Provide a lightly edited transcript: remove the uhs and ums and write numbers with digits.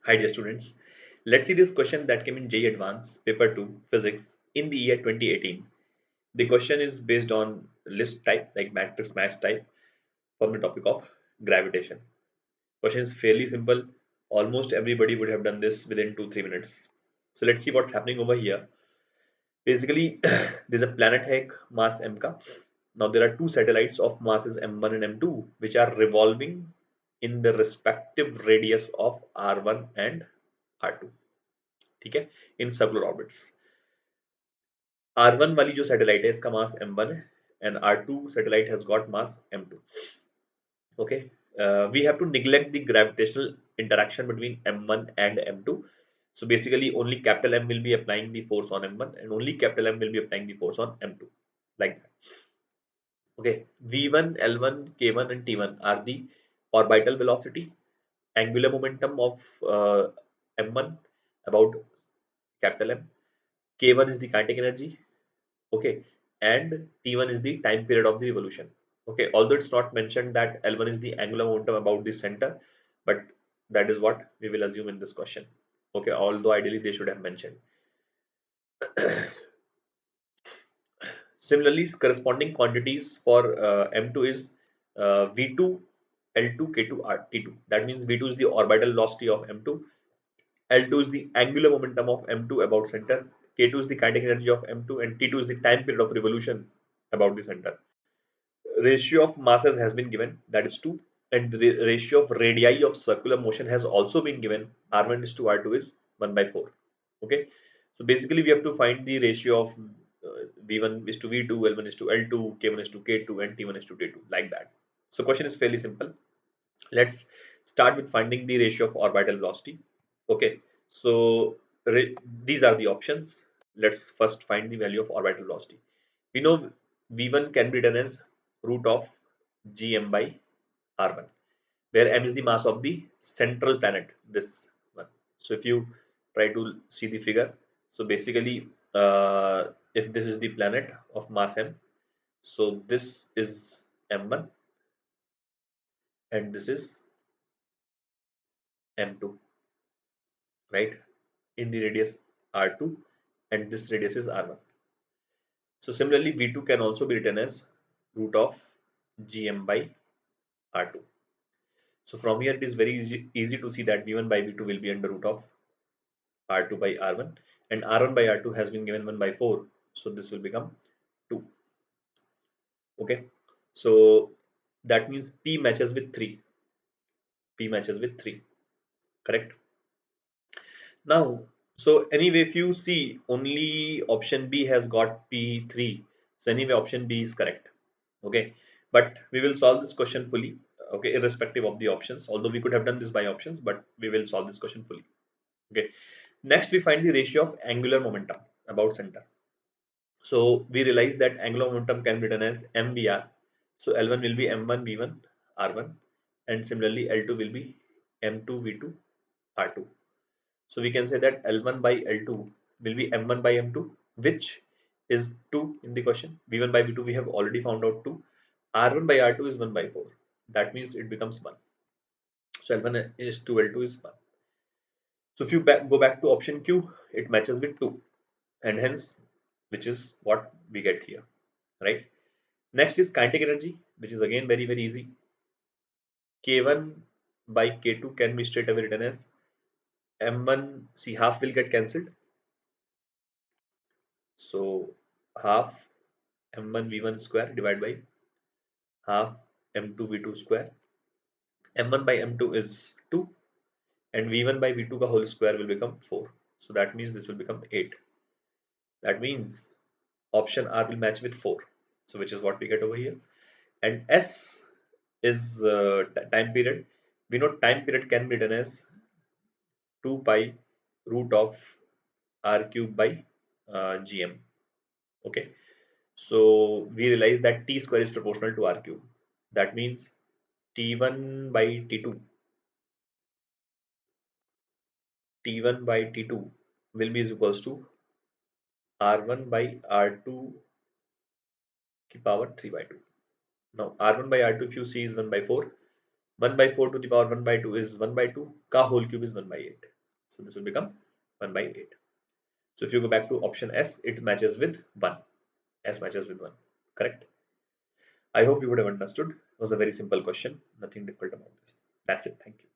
Hi dear students, let's see this question that came in JEE Advanced Paper 2 Physics in the year 2018. The question is based on list type like matrix match type from the topic of gravitation. Question is fairly simple. Almost everybody would have done this within 2-3 minutes. So let's see what's happening over here. Basically, there's a planet hai mass m ka. Now there are two satellites of masses m1 and m2 which are revolving in the respective radius of r1 and r2. ठीक है, in circular orbits. R1 वाली जो satellite है इसका मास m1 है and R2 satellite has got mass m2. Okay, we have to neglect the gravitational interaction between m1 and m2. So basically only capital M will be applying the force on m1 and only capital M will be applying the force on m2, like that. Okay, v1, l1, k1 and t1 are the orbital velocity, angular momentum of m1 about capital M, k1 is the kinetic energy, okay, and t1 is the time period of the revolution. Okay, although it's not mentioned that l1 is the angular momentum about the center, but that is what we will assume in this question. Okay, although ideally they should have mentioned. Similarly, corresponding quantities for m2 is v2, l2, k2, t2. That means v2 is the orbital velocity of m2, l2 is the angular momentum of m2 about center, k2 is the kinetic energy of m2, and t2 is the time period of revolution about the center. Ratio of masses has been given, that is 2, and the ratio of radii of circular motion has also been given, r1 is to r2 is 1 by 4. Okay, so basically we have to find the ratio of v1 is to v2, l1 is to l2, k1 is to k2 and t1 is to t2, like that. So question is fairly simple. Let's start with finding the ratio of orbital velocity. Okay, so these are the options. Let's first find the value of orbital velocity. We know v1 can be written as root of gm by r1, where m is the mass of the central planet, this one. So if you try to see the figure, so basically if this is the planet of mass m, so this is m1 and this is m2, right, in the radius r2, and this radius is r1. So similarly v2 can also be written as root of gm by r2. So from here it is very easy to see that v1 by v2 will be under root of r2 by r1, and r1 by r2 has been given 1 by 4, so this will become 2. Okay, so that means p matches with 3. P matches with 3, correct? Now, so anyway, if you see only option B has got P3, so anyway option B is correct. Okay, but we will solve this question fully. Okay, irrespective of the options, although we could have done this by options, but we will solve this question fully. Okay, next we find the ratio of angular momentum about center. So we realize that angular momentum can be written as mvr. So L1 will be m1 v1 r1, and similarly L2 will be m2 v2 r2. So we can say that L1 by L2 will be m1 by m2, which is 2 in the question. v1 by v2 we have already found out 2. r1 by r2 is 1 by 4. That means it becomes 1. So L1 is 2, L2 is 1. So if you go back to option Q, it matches with 2, and hence which is what we get here, right? Next is kinetic energy, which is again very easy. K1 by K2 can be straight away written as m1, see half will get cancelled. So half m1 v1 square divided by half m2 v2 square. m1 by m2 is 2 and v1 by v2 ka whole square will become 4. So that means this will become 8. That means option R will match with 4. So which is what we get over here. And S is time period. We know time period can be written as 2 pi root of r cube by gm. Okay, so we realize that t square is proportional to r cube. That means t1 by t2, t1 by t2 will be equals to r1 by r2 की power 3 by 2. Now r1 by r2 if you see is 1 by 4. 1 by 4 to the power 1 by 2 is 1 by 2. Ka whole cube is 1 by 8. So this will become 1 by 8. So if you go back to option S, it matches with 1. S matches with 1. Correct? I hope you would have understood. It was a very simple question. Nothing difficult about this. That's it. Thank you.